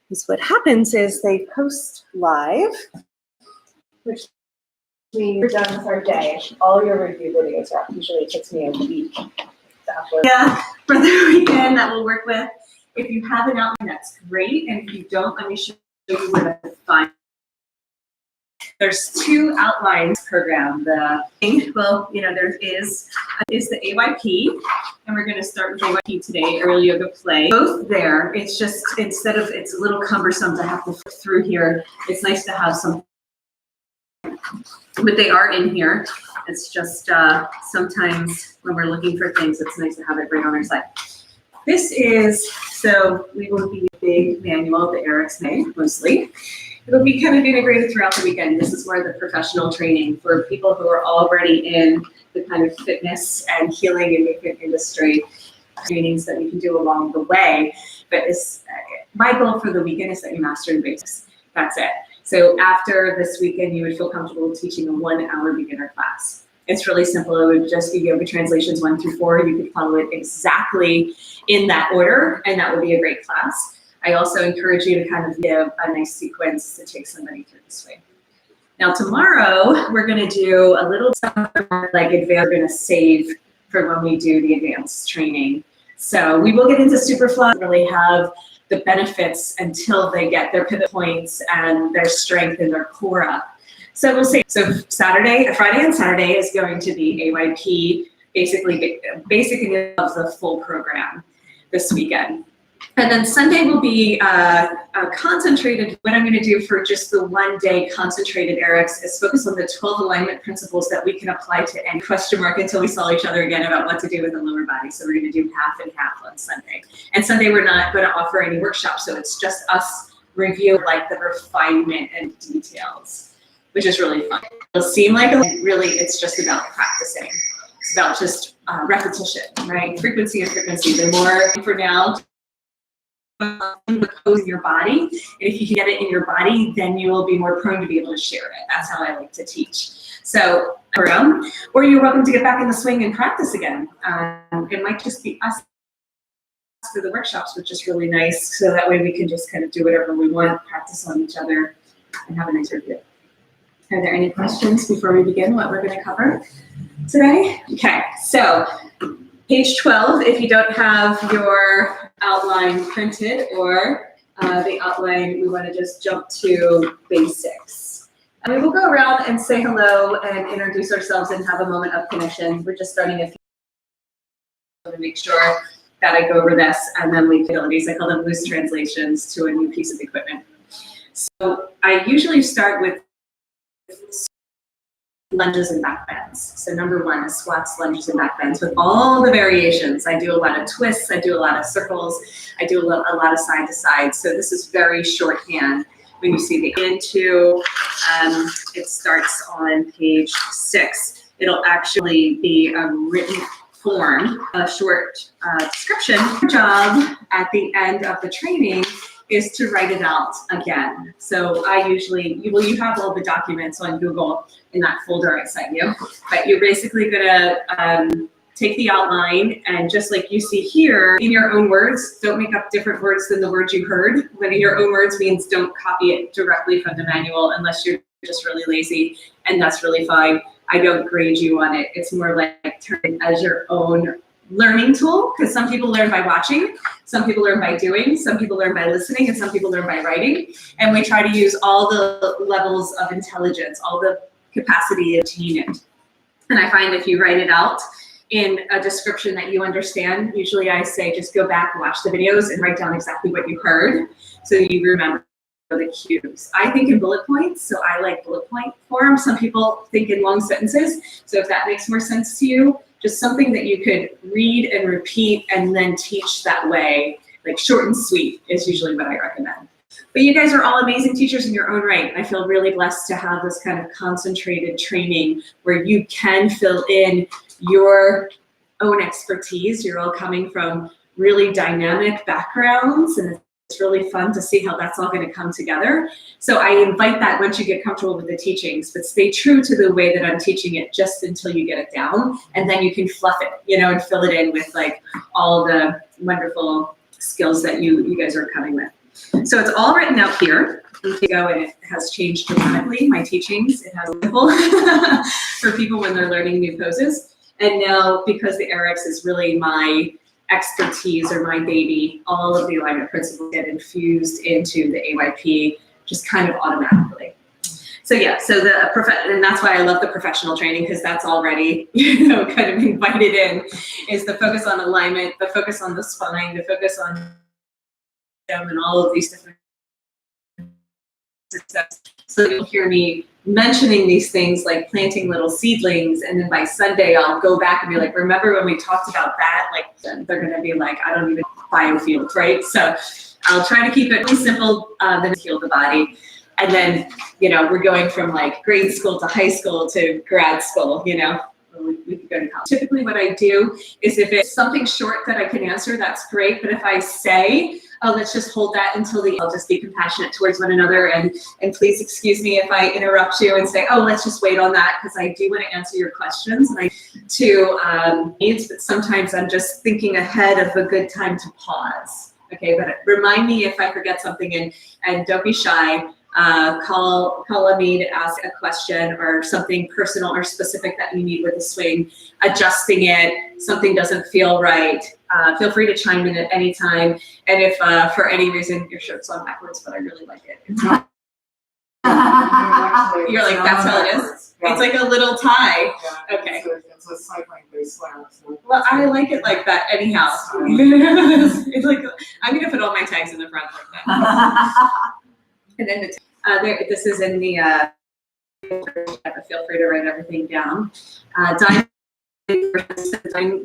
is what happens is they post live, which means we're done with our day. All your review videos are up. Usually it takes me a week to upload. Yeah, for the weekend that we'll work with. If you have an outline, that's great. And if you don't, let me show you where to find. There's 2 outlines program. There is the AYP, and we're going to start with AYP today, Aerial Yoga Play. Both there. It's just, instead of, it's a little cumbersome to have to flip through here. It's nice to have some, but they are in here. It's just sometimes when we're looking for things, it's nice to have it right on our side. This is, so we will be a big manual that Eric's made, mostly. It'll be kind of integrated throughout the weekend. This is where the professional training for people who are already in the kind of fitness and healing and movement industry trainings that we can do along the way. But my goal for the weekend is that you master the basics. That's it. So after this weekend, you would feel comfortable teaching a 1-hour beginner class. It's really simple. It would just be yoga translations 1 through 4. You could follow it exactly in that order, and that would be a great class. I also encourage you to kind of give a nice sequence to take somebody through this way. Now tomorrow, we're going to do a little something like advanced. We're going to save for when we do the advanced training. So we will get into Superfly, really have the benefits until they get their pivot points and their strength and their core up. So we'll see. So Friday and Saturday is going to be AYP, basically of the full program this weekend. And then Sunday will be concentrated. What I'm going to do for just the 1-day concentrated Eric's is focus on the 12 alignment principles that we can apply to any question mark until we saw each other again about what to do with the lower body. So we're going to do half and half on Sunday. And Sunday we're not going to offer any workshops, so it's just us review like the refinement and details, which is really fun. It'll seem like really it's just about practicing. It's about just repetition, right? Frequency and frequency. The more for now. In your body, and if you can get it in your body, then you will be more prone to be able to share it. That's how I like to teach. So, or you're welcome to get back in the swing and practice again. It might just be us for the workshops, which is really nice. So that way we can just kind of do whatever we want, practice on each other, and have a nice review. Are there any questions before we begin what we're going to cover today? Okay, so page 12, if you don't have your outline printed or the outline, we want to just jump to basics. And we will go around and say hello and introduce ourselves and have a moment of connection. We're just starting a few to make sure that I go over this, and then we abilities. I call them loose translations to a new piece of equipment. So I usually start with lunges and back bends. So number 1 is squats, lunges, and back bends with all the variations. I do a lot of twists, I do a lot of circles, I do a lot of side to side. So this is very shorthand. When you see the into, it starts on page 6. It'll actually be a written form, a short description. Your job at the end of the training is to write it out again. So I usually, you have all the documents on Google in that folder I sent you, but you're basically gonna take the outline and just like you see here, in your own words, don't make up different words than the words you heard. When in your own words means don't copy it directly from the manual unless you're just really lazy, and that's really fine. I don't grade you on it. It's more like turn it as your own learning tool, because some people learn by watching, some people learn by doing, some people learn by listening, and some people learn by writing. And we try to use all the levels of intelligence, all the capacity to attain it. And I find if you write it out in a description that you understand, usually I say just go back, watch the videos, and write down exactly what you heard so you remember the cues. I think in bullet points, so I like bullet point form. Some people think in long sentences. So if that makes more sense to you, just something that you could read and repeat and then teach that way, like short and sweet is usually what I recommend. But you guys are all amazing teachers in your own right. I feel really blessed to have this kind of concentrated training where you can fill in your own expertise. You're all coming from really dynamic backgrounds, and it's really fun to see how that's all going to come together. So I invite that once you get comfortable with the teachings, but stay true to the way that I'm teaching it just until you get it down, and then you can fluff it, you know, and fill it in with like all the wonderful skills that you guys are coming with. So it's all written out here. You can go, and it has changed dramatically, my teachings. It has for people when they're learning new poses. And now, because the AerialX is really my expertise or my baby, all of the alignment principles get infused into the AYP just kind of automatically. So yeah, so and that's why I love the professional training, because that's already, you know, kind of invited in, is the focus on alignment, the focus on the spine, the focus on them, and all of these different steps. So you'll hear me mentioning these things like planting little seedlings, and then by Sunday I'll go back and be like, remember when we talked about that? Like, they're gonna be like, I don't even biofield, right? So I'll try to keep it really simple, then heal the body. And then, you know, we're going from like grade school to high school to grad school, you know, we can go to college. Typically what I do is, if it's something short that I can answer, that's great. But if I say, oh, let's just hold that until I'll just be compassionate towards one another. And please excuse me if I interrupt you and say, oh, let's just wait on that, because I do want to answer your questions. And needs, but sometimes I'm just thinking ahead of a good time to pause. Okay, but remind me if I forget something, and don't be shy. Call on me to ask a question or something personal or specific that you need with the swing, adjusting it, something doesn't feel right. Feel free to chime in at any time. And if for any reason your shirt's on backwards, but I really like it. You're like, that's how it is? Yeah. It's like a little tie. Yeah, okay. It's a cycling based slam. So well, I like it like that anyhow. It's like, I'm going to put all my tags in the front like that. And then this is in the, feel free to write everything down. You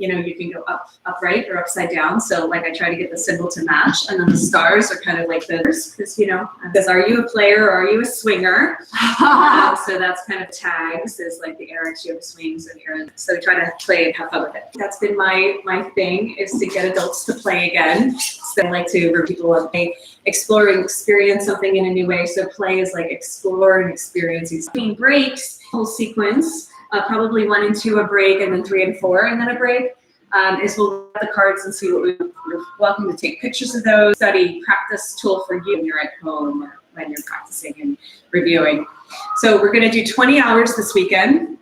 know, you can go upright or upside down. So like, I try to get the symbol to match, and then the stars are kind of like this, because, you know, because are you a player or are you a swinger? So that's kind of tags, is like the AerialX yoga swings, and so we try to play and have fun with it. That's been my thing, is to get adults to play again. So I like to remind people of explore and experience something in a new way. So play is like explore and experiencing something. Breaks, whole sequence. Probably 1 and 2 a break, and then 3 and 4 and then a break, is we'll look at the cards and see what you're welcome to take pictures of those. Study practice tool for you when you're at home or when you're practicing and reviewing. So we're going to do 20 hours this weekend.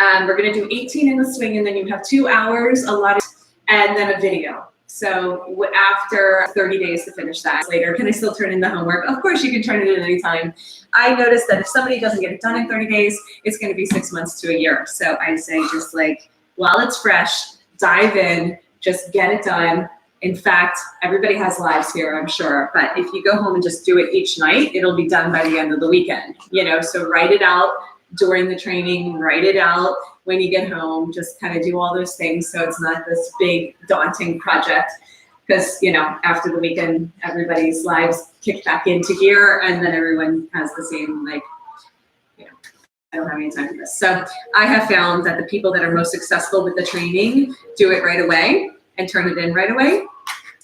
We're going to do 18 in the swing, and then you have 2 hours allotted, and then a video. So after 30 days to finish that. Later, can I still turn in the homework? Of course you can turn it in any time. I noticed that if somebody doesn't get it done in 30 days, it's going to be 6 months to a year. So I say, just like, while it's fresh, dive in, just get it done. In fact, everybody has lives here, I'm sure. But if you go home and just do it each night, it'll be done by the end of the weekend. You know, so write it out during the training, write it out when you get home, just kind of do all those things, so it's not this big daunting project, because, you know, after the weekend, everybody's lives kick back into gear, and then everyone has the same, like, you know, I don't have any time for this. So I have found that the people that are most successful with the training do it right away and turn it in right away.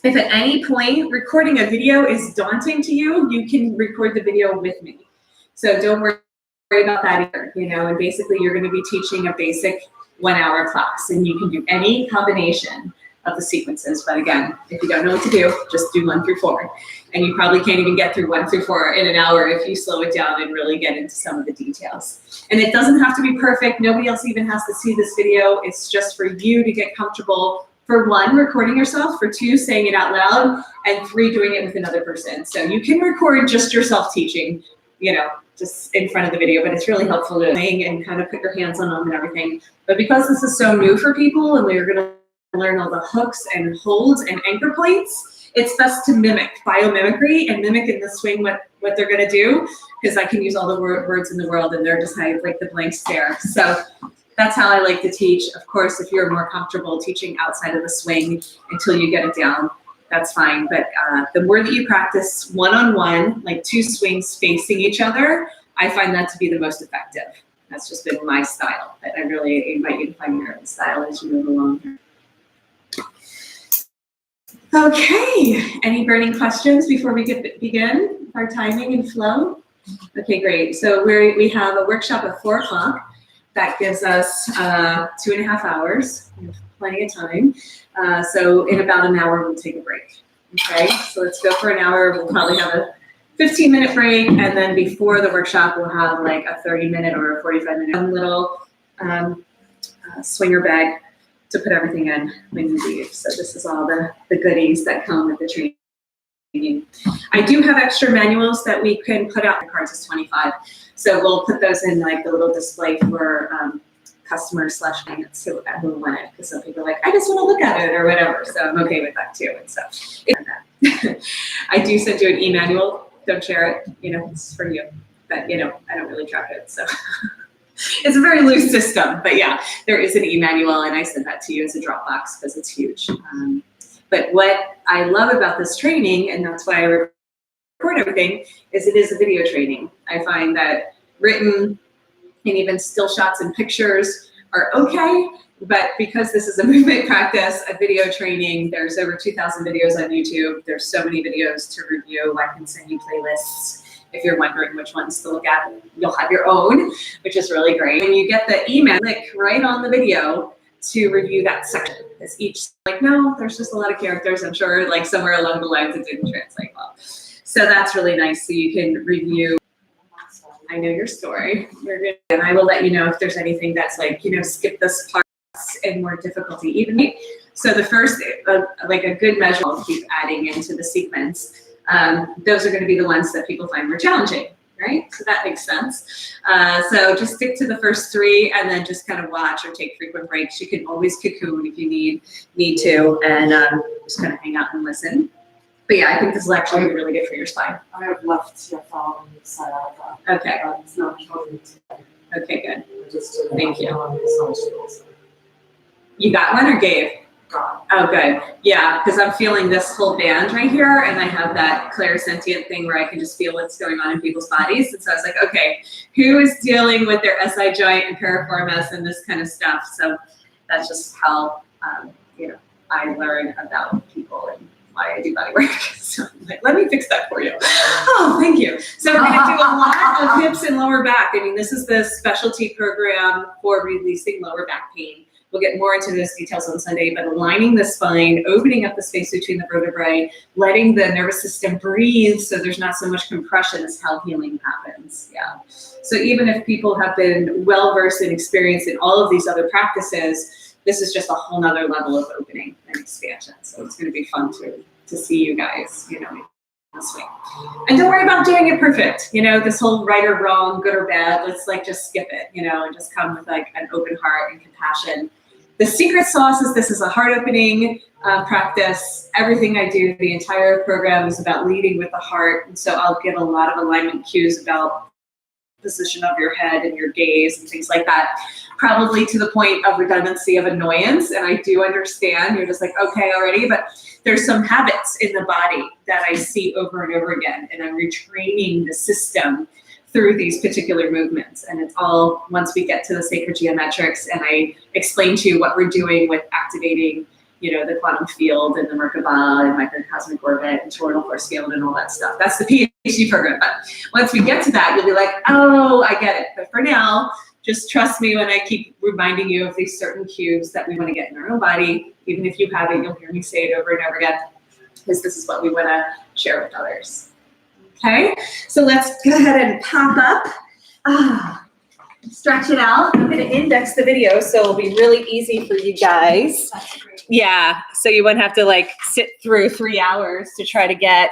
If at any point recording a video is daunting to you, you can record the video with me. So don't worry about that either, you know, and basically you're going to be teaching a basic 1 hour class, and you can do any combination of the sequences. But again, if you don't know what to do, just do 1 through 4. And you probably can't even get through 1 through 4 in an hour if you slow it down and really get into some of the details. And it doesn't have to be perfect. Nobody else even has to see this video. It's just for you to get comfortable. For 1, recording yourself. For 2, saying it out loud. And 3, doing it with another person. So you can record just yourself teaching, you know, just in front of the video, but it's really helpful to sing and kind of put your hands on them and everything. But because this is so new for people, and we're going to learn all the hooks and holds and anchor points, it's best to mimic biomimicry and mimic in the swing what they're going to do, because I can use all the words in the world and they're just like the blank stare. So that's how I like to teach. Of course, if you're more comfortable teaching outside of the swing until you get it down, that's fine. But the more that you practice one-on-one, like 2 swings facing each other, I find that to be the most effective. That's just been my style. But I really invite you to find your own style as you move along. Okay, any burning questions before we begin our timing and flow? Okay, great. So we have a workshop at 4 o'clock. That gives us 2.5 hours. We have plenty of time. So in about an hour, we'll take a break. Okay, so let's go for an hour. We'll probably have a 15-minute break, and then before the workshop, we'll have like a 30-minute or a 45-minute little swinger bag to put everything in when you leave. So this is all the goodies that come with the training. I do have extra manuals that we can put out. The cards is $25, so we'll put those in like the little display for customers/clients who want it, because some people are like, I just want to look at it or whatever. So I'm okay with that too. And so I do send you an e-manual. Don't share it, it's for you. But I don't really track it, so it's a very loose system. But yeah, there is an e-manual, and I send that to you as a Dropbox because it's huge. But what I love about this training, and that's why I record everything, is it is a video training. I find that written and even still shots and pictures are okay, but because this is a movement practice, a video training, there's over 2,000 videos on YouTube. There's so many videos to review. I can send you playlists. If you're wondering which ones to look at, you'll have your own, which is really great. When you get the email, click right on the video to review that section. Because each, no, there's just a lot of characters. I'm sure somewhere along the lines it didn't translate well. So that's really nice. So you can review. I know your story. And I will let you know if there's anything that's skip this part and more difficulty even. So the first, a good measure, I'll keep adding into the sequence. Those are going to be the ones that people find more challenging, right? So that makes sense. So just stick to the first 3 and then just kind of watch or take frequent breaks. You can always cocoon if you need to, and just kind of hang out and listen. But yeah, I think this will actually be really good for your spine. I have left your phone on the side of that. Okay. It's not showing it. Okay, good. Just Thank you. you. You got one or gave? Got Oh, good. Yeah, because I'm feeling this whole band right here, and I have that clairsentient thing where I can just feel what's going on in people's bodies. And so I was like, okay, who is dealing with their SI joint and piriformis and this kind of stuff? So that's just how I learn about people and why I do body work. So I'm like, let me fix that for you. Oh, thank you. So we're going to do a lot of hips and lower back. I mean, this is the specialty program for releasing lower back pain. We'll get more into those details on Sunday, but aligning the spine, opening up the space between the vertebrae, letting the nervous system breathe so there's not so much compression is how healing happens. Yeah. So even if people have been well-versed and experienced in all of these other practices, this is just a whole nother level of opening and expansion. So it's going to be fun to see you guys, this way. And don't worry about doing it perfect. This whole right or wrong, good or bad, let's just skip it, and just come with an open heart and compassion. The secret sauce is this is a heart opening practice. Everything I do, the entire program is about leading with the heart. And so I'll give a lot of alignment cues about position of your head and your gaze and things like that, probably to the point of redundancy of annoyance. And I do understand you're just like, okay, already, but there's some habits in the body that I see over and over again, and I'm retraining the system through these particular movements. And it's all once we get to the sacred geometrics and I explain to you what we're doing with activating the quantum field and the Merkaba and microcosmic orbit and toroidal force field and all that stuff. That's the PhD program. But once we get to that, you'll be like, oh, I get it. But for now, just trust me when I keep reminding you of these certain cues that we want to get in our own body. Even if you have it, you'll hear me say it over and over again, because this is what we want to share with others. Okay, so let's go ahead and pop up. Stretch it out. I'm going to index the video so it'll be really easy for you guys. Yeah, so you won't have to sit through 3 hours to try to get